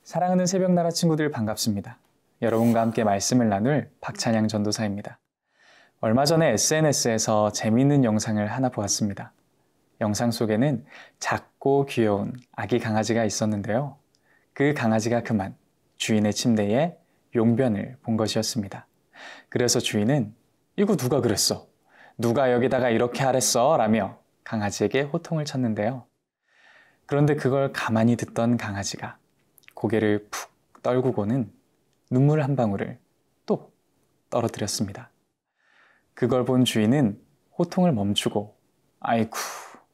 사랑하는 새벽나라 친구들 반갑습니다. 여러분과 함께 말씀을 나눌 박찬양 전도사입니다. 얼마 전에 SNS에서 재미있는 영상을 하나 보았습니다. 영상 속에는 작고 귀여운 아기 강아지가 있었는데요. 그 강아지가 그만 주인의 침대에 용변을 본 것이었습니다. 그래서 주인은 "이거 누가 그랬어? 누가 여기다가 이렇게 하랬어?" 라며 강아지에게 호통을 쳤는데요. 그런데 그걸 가만히 듣던 강아지가 고개를 푹 떨구고는 눈물 한 방울을 또 떨어뜨렸습니다. 그걸 본 주인은 호통을 멈추고 "아이쿠,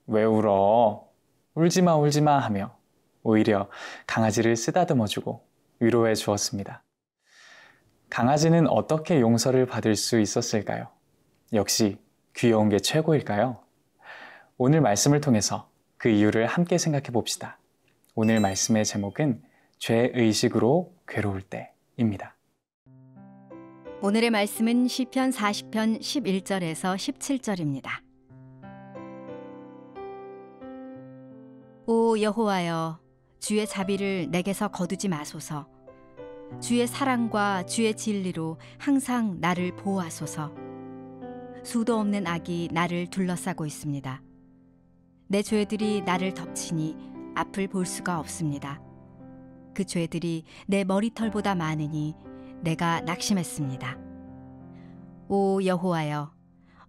왜 울어? 울지마 울지마" 하며 오히려 강아지를 쓰다듬어주고 위로해 주었습니다. 강아지는 어떻게 용서를 받을 수 있었을까요? 역시 귀여운 게 최고일까요? 오늘 말씀을 통해서 그 이유를 함께 생각해 봅시다. 오늘 말씀의 제목은 죄의식으로 괴로울 때입니다. 오늘의 말씀은 시편 40편 11절에서 17절입니다. 오 여호와여, 주의 자비를 내게서 거두지 마소서. 주의 사랑과 주의 진리로 항상 나를 보호하소서. 수도 없는 악이 나를 둘러싸고 있습니다. 내 죄들이 나를 덮치니 앞을 볼 수가 없습니다. 그 죄들이 내 머리털보다 많으니 내가 낙심했습니다. 오 여호와여,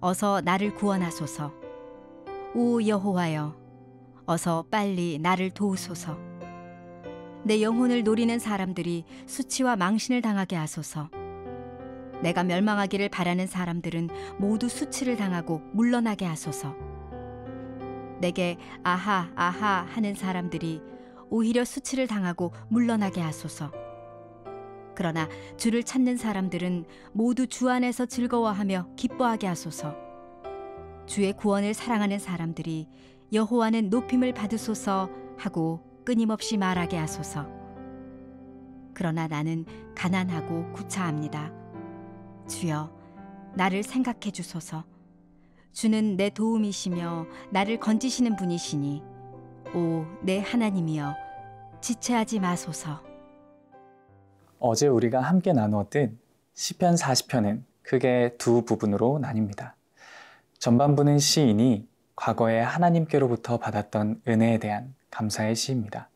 어서 나를 구원하소서. 오 여호와여, 어서 빨리 나를 도우소서. 내 영혼을 노리는 사람들이 수치와 망신을 당하게 하소서. 내가 멸망하기를 바라는 사람들은 모두 수치를 당하고 물러나게 하소서. 내게 아하 아하 하는 사람들이 오히려 수치를 당하고 물러나게 하소서. 그러나 주를 찾는 사람들은 모두 주 안에서 즐거워하며 기뻐하게 하소서. 주의 구원을 사랑하는 사람들이 여호와는 높임을 받으소서 하고 끊임없이 말하게 하소서. 그러나 나는 가난하고 구차합니다. 주여, 나를 생각해 주소서. 주는 내 도움이시며 나를 건지시는 분이시니 오 내 하나님이여, 지체하지 마소서. 어제 우리가 함께 나누었듯 시편 40편은 크게 두 부분으로 나뉩니다. 전반부는 시인이 과거에 하나님께로부터 받았던 은혜에 대한 감사의 시입니다.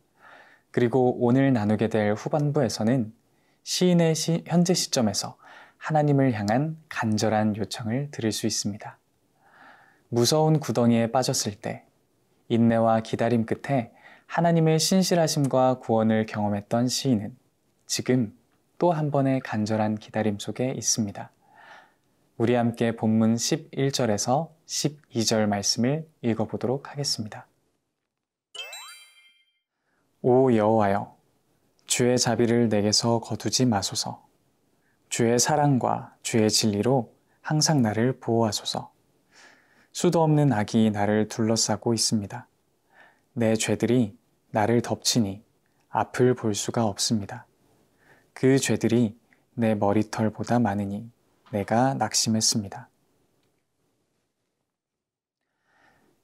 그리고 오늘 나누게 될 후반부에서는 시인의 현재 시점에서 하나님을 향한 간절한 요청을 들을 수 있습니다. 무서운 구덩이에 빠졌을 때 인내와 기다림 끝에 하나님의 신실하심과 구원을 경험했던 시인은 지금 또 한 번의 간절한 기다림 속에 있습니다. 우리 함께 본문 11절에서 12절 말씀을 읽어보도록 하겠습니다. 오 여호와여, 주의 자비를 내게서 거두지 마소서. 주의 사랑과 주의 진리로 항상 나를 보호하소서. 수도 없는 악이 나를 둘러싸고 있습니다. 내 죄들이 나를 덮치니 앞을 볼 수가 없습니다. 그 죄들이 내 머리털보다 많으니 내가 낙심했습니다.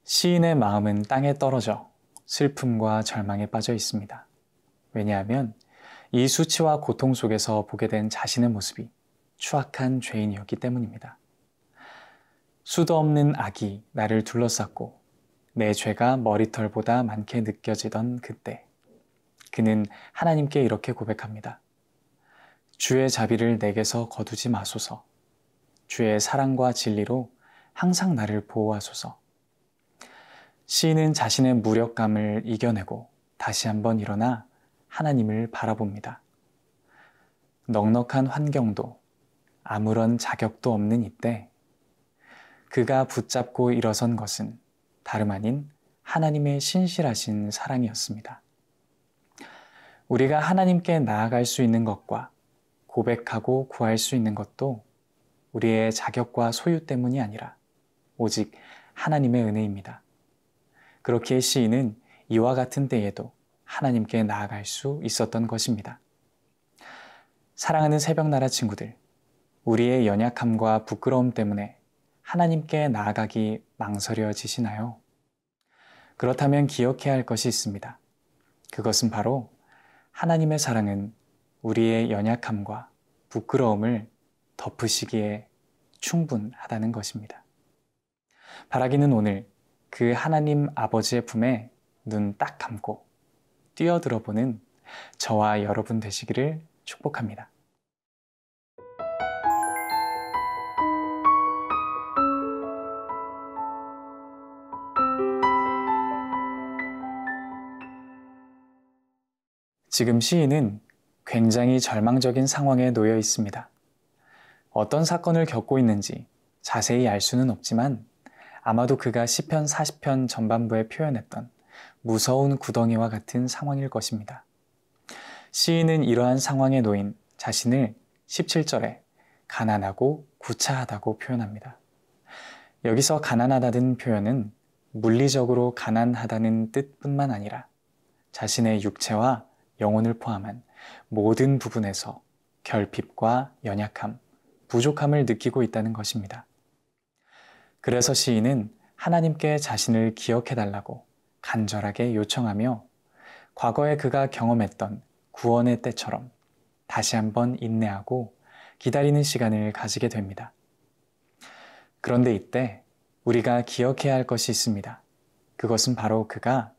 시인의 마음은 땅에 떨어져 슬픔과 절망에 빠져 있습니다. 왜냐하면 이 수치와 고통 속에서 보게 된 자신의 모습이 추악한 죄인이었기 때문입니다. 수도 없는 악이 나를 둘러쌌고 내 죄가 머리털보다 많게 느껴지던 그때 그는 하나님께 이렇게 고백합니다. 주의 자비를 내게서 거두지 마소서. 주의 사랑과 진리로 항상 나를 보호하소서. 시인은 자신의 무력감을 이겨내고 다시 한번 일어나 하나님을 바라봅니다. 넉넉한 환경도 아무런 자격도 없는 이때 그가 붙잡고 일어선 것은 다름 아닌 하나님의 신실하신 사랑이었습니다. 우리가 하나님께 나아갈 수 있는 것과 고백하고 구할 수 있는 것도 우리의 자격과 소유 때문이 아니라 오직 하나님의 은혜입니다. 그렇기에 시인은 이와 같은 때에도 하나님께 나아갈 수 있었던 것입니다. 사랑하는 새벽나라 친구들, 우리의 연약함과 부끄러움 때문에 하나님께 나아가기 망설여지시나요? 그렇다면 기억해야 할 것이 있습니다. 그것은 바로 하나님의 사랑은 우리의 연약함과 부끄러움을 덮으시기에 충분하다는 것입니다. 바라기는 오늘 그 하나님 아버지의 품에 눈 딱 감고 뛰어들어 보는 저와 여러분 되시기를 축복합니다. 지금 시인은 굉장히 절망적인 상황에 놓여 있습니다. 어떤 사건을 겪고 있는지 자세히 알 수는 없지만 아마도 그가 시편 40편 전반부에 표현했던 무서운 구덩이와 같은 상황일 것입니다. 시인은 이러한 상황에 놓인 자신을 17절에 가난하고 구차하다고 표현합니다. 여기서 가난하다는 표현은 물리적으로 가난하다는 뜻뿐만 아니라 자신의 육체와 영혼을 포함한 모든 부분에서 결핍과 연약함, 부족함을 느끼고 있다는 것입니다. 그래서 시인은 하나님께 자신을 기억해달라고 간절하게 요청하며 과거에 그가 경험했던 구원의 때처럼 다시 한번 인내하고 기다리는 시간을 가지게 됩니다. 그런데 이때 우리가 기억해야 할 것이 있습니다. 그것은 바로 그가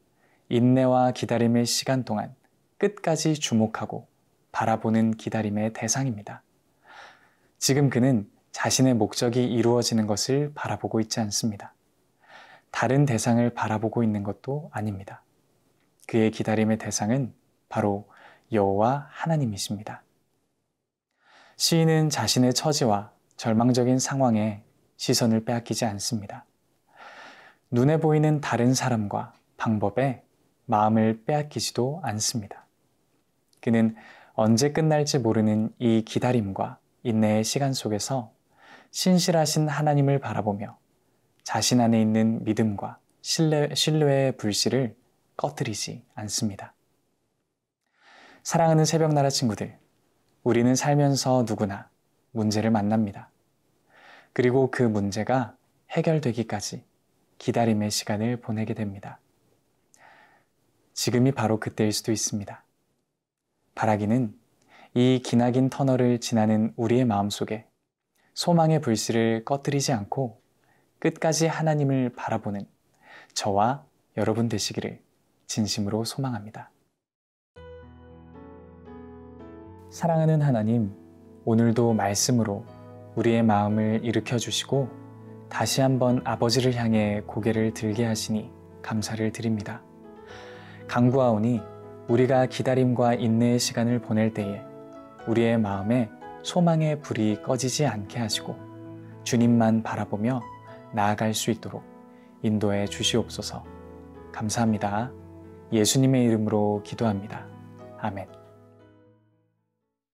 인내와 기다림의 시간 동안 끝까지 주목하고 바라보는 기다림의 대상입니다. 지금 그는 자신의 목적이 이루어지는 것을 바라보고 있지 않습니다. 다른 대상을 바라보고 있는 것도 아닙니다. 그의 기다림의 대상은 바로 여호와 하나님이십니다. 시인은 자신의 처지와 절망적인 상황에 시선을 빼앗기지 않습니다. 눈에 보이는 다른 사람과 방법에 마음을 빼앗기지도 않습니다. 그는 언제 끝날지 모르는 이 기다림과 인내의 시간 속에서 신실하신 하나님을 바라보며 자신 안에 있는 믿음과 신뢰의 불씨를 꺼뜨리지 않습니다. 사랑하는 새벽나라 친구들, 우리는 살면서 누구나 문제를 만납니다. 그리고 그 문제가 해결되기까지 기다림의 시간을 보내게 됩니다. 지금이 바로 그때일 수도 있습니다. 바라기는 이 기나긴 터널을 지나는 우리의 마음속에 소망의 불씨를 꺼뜨리지 않고 끝까지 하나님을 바라보는 저와 여러분 되시기를 진심으로 소망합니다. 사랑하는 하나님, 오늘도 말씀으로 우리의 마음을 일으켜 주시고 다시 한번 아버지를 향해 고개를 들게 하시니 감사를 드립니다. 간구하오니 우리가 기다림과 인내의 시간을 보낼 때에 우리의 마음에 소망의 불이 꺼지지 않게 하시고 주님만 바라보며 나아갈 수 있도록 인도해 주시옵소서. 감사합니다. 예수님의 이름으로 기도합니다. 아멘.